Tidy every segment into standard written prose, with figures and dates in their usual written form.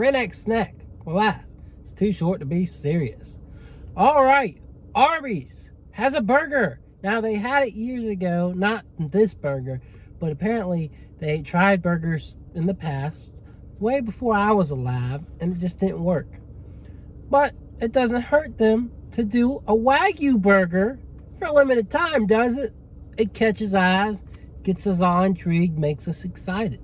redneck snack. Laugh. It's too short to be serious. All right, Arby's has a burger. Now, they had it years ago, not this burger, but apparently they tried burgers in the past, way before I was alive, and it just didn't work. But it doesn't hurt them to do a Wagyu burger for a limited time, does it? It catches eyes, gets us all intrigued, makes us excited.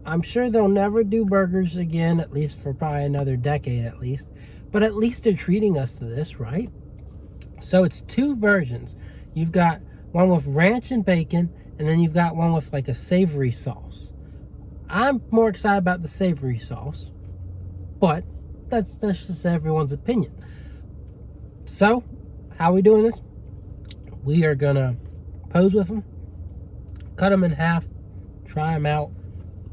I'm sure they'll never do burgers again, at least for probably another decade at least. But at least they're treating us to this, right? So it's two versions. You've got one with ranch and bacon, and then you've got one with like a savory sauce. I'm more excited about the savory sauce, but that's just everyone's opinion. So, how are we doing this? We are gonna pose with them, cut them in half, try them out,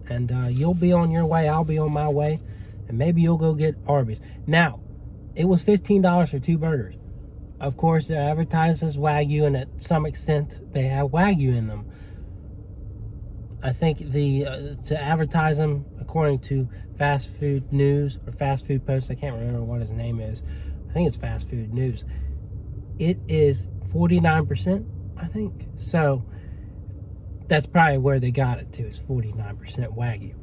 and you'll be on your way, I'll be on my way, and maybe you'll go get Arby's. Now, it was $15 for two burgers. Of course, they're advertised as Wagyu, and at some extent, they have Wagyu in them. I think to advertise them, according to Fast Food News, or Fast Food Post, I can't remember what his name is. I think it's Fast Food News. It is 49%, I think. So, that's probably where they got it to, is 49% Wagyu.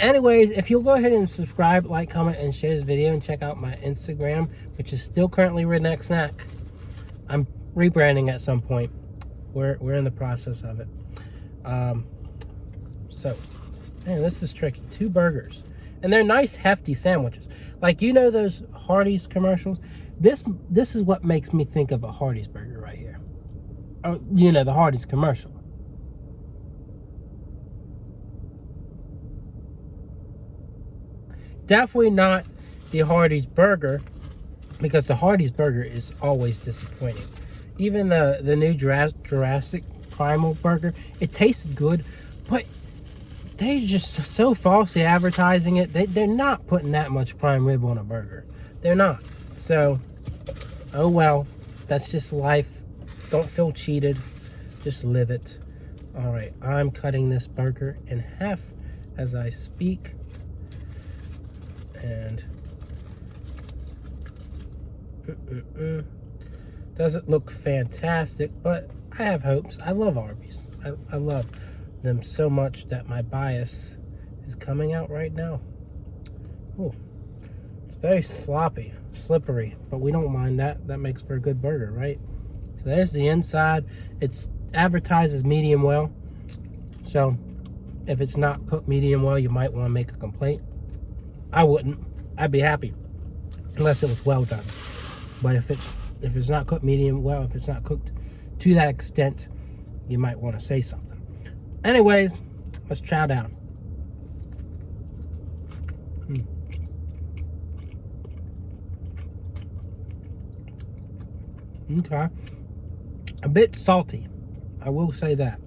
Anyways, if you'll go ahead and subscribe, like, comment, and share this video, and check out my Instagram, which is still currently Redneck Snack. I'm rebranding at some point. We're in the process of it. So, man, this is tricky. Two burgers. And they're nice, hefty sandwiches. Like, you know those Hardee's commercials? This is what makes me think of a Hardee's burger right here. You know, the Hardee's commercial. Definitely not the Hardee's burger, because the Hardee's burger is always disappointing. Even the new Jurassic Primal burger, it tasted good, but they're just so falsely advertising it. They're not putting that much prime rib on a burger. They're not. So, oh well, that's just life. Don't feel cheated. Just live it. All right, I'm cutting this burger in half as I speak. And doesn't look fantastic, but I have hopes. I love Arby's. I love them so much that my bias is coming out right now. Ooh, it's very sloppy, slippery, but we don't mind that. That makes for a good burger, right? So there's the inside. It's advertised as medium well. So if it's not cooked medium well, you might want to make a complaint. I wouldn't. I'd be happy unless it was well done. But if it's not cooked medium well, if it's not cooked to that extent, you might want to say something. Anyways, let's chow down. Okay. A bit salty. I will say that.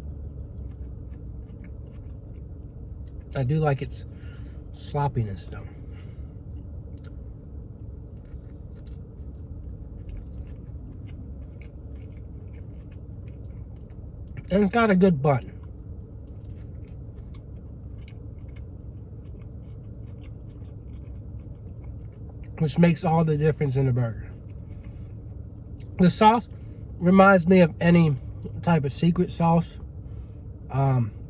I do like its sloppiness though. And it's got a good bun. Which makes all the difference in the burger. The sauce reminds me of any type of secret sauce.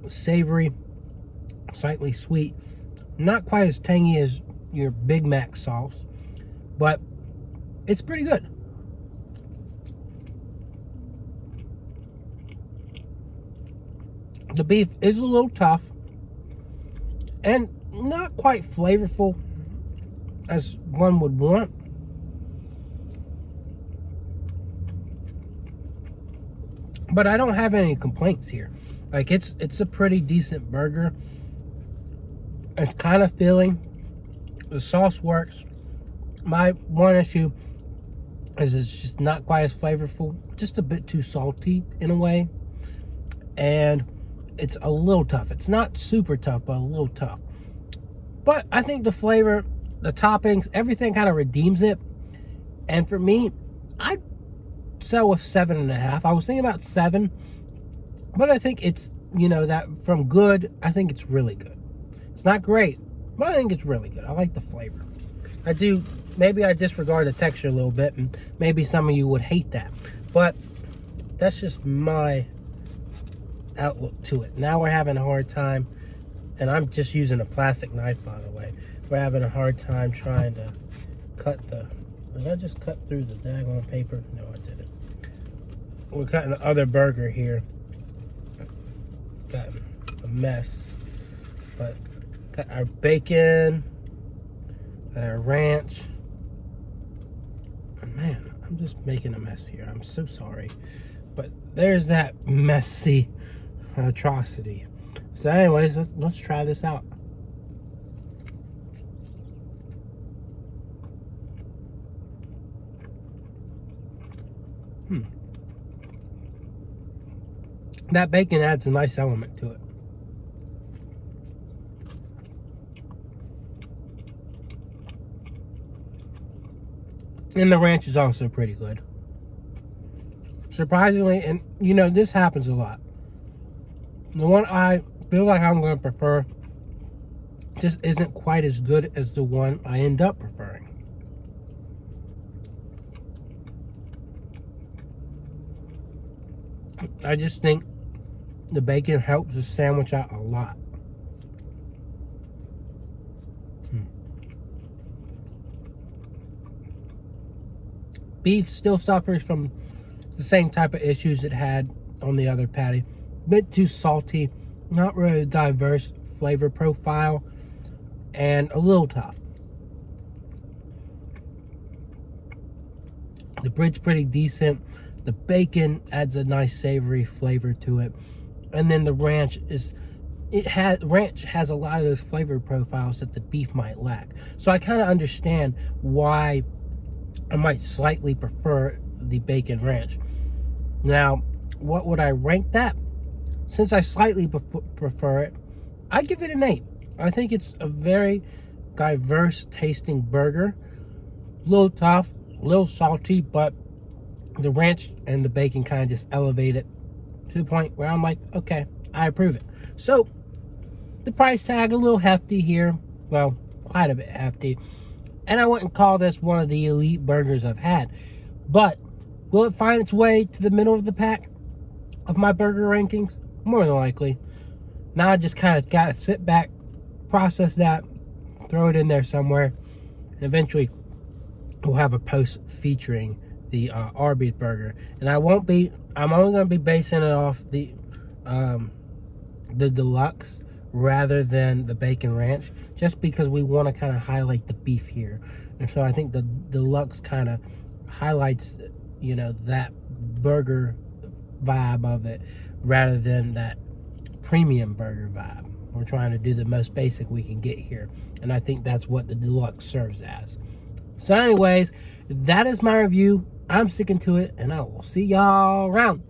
Savory, slightly sweet. Not quite as tangy as your Big Mac sauce, but it's pretty good. The beef is a little tough and not quite flavorful as one would want. But I don't have any complaints here. Like, it's a pretty decent burger. It's kind of filling. The sauce works. My one issue is it's just not quite as flavorful. Just a bit too salty in a way. And it's a little tough. It's not super tough, but a little tough. But I think the flavor, the toppings, everything kind of redeems it. And for me, I'd sell with 7.5. I was thinking about 7. But I think it's, you know, that from good, I think it's really good. It's not great, But I think it's really good. I like the flavor. I do, maybe I disregard the texture a little bit, and maybe some of you would hate that. But that's just my outlook to it. Now we're having a hard time, and I'm just using a plastic knife, by the way. We're having a hard time trying to cut the, did I just cut through the daggone paper? No, I didn't. We're cutting the other burger here. Got a mess. But got our bacon, got our ranch. Oh, man, I'm just making a mess here. I'm so sorry. But there's that messy atrocity. So anyways, let's try this out. That bacon adds a nice element to it. And the ranch is also pretty good. Surprisingly, and you know, this happens a lot. The one I feel like I'm going to prefer just isn't quite as good as the one I end up preferring. I just think the bacon helps the sandwich out a lot. Beef still suffers from the same type of issues it had on the other patty. Bit too salty, not really a diverse flavor profile, and a little tough. The bread's pretty decent. The bacon adds a nice savory flavor to it. And then the ranch has a lot of those flavor profiles that the beef might lack. So I kind of understand why I might slightly prefer the bacon ranch. Now, what would I rank that? Since I slightly prefer it, I'd give it an 8. I think it's a very diverse tasting burger. A little tough, a little salty, but the ranch and the bacon kind of just elevate it to the point where I'm like, okay, I approve it. So, the price tag, a little hefty here. Well, quite a bit hefty. And I wouldn't call this one of the elite burgers I've had. But, will it find its way to the middle of the pack of my burger rankings? More than likely. Now I just kind of got to sit back, process that, throw it in there somewhere. And eventually, we'll have a post featuring the Arby's burger. And I'm only going to be basing it off the deluxe rather than the bacon ranch, just because we want to kind of highlight the beef here. And so I think the deluxe kind of highlights, you know, that burger vibe of it rather than that premium burger vibe. We're trying to do the most basic we can get here, and I think that's what the deluxe serves as. So anyways, that is my review. I'm sticking to it, and I will see y'all around.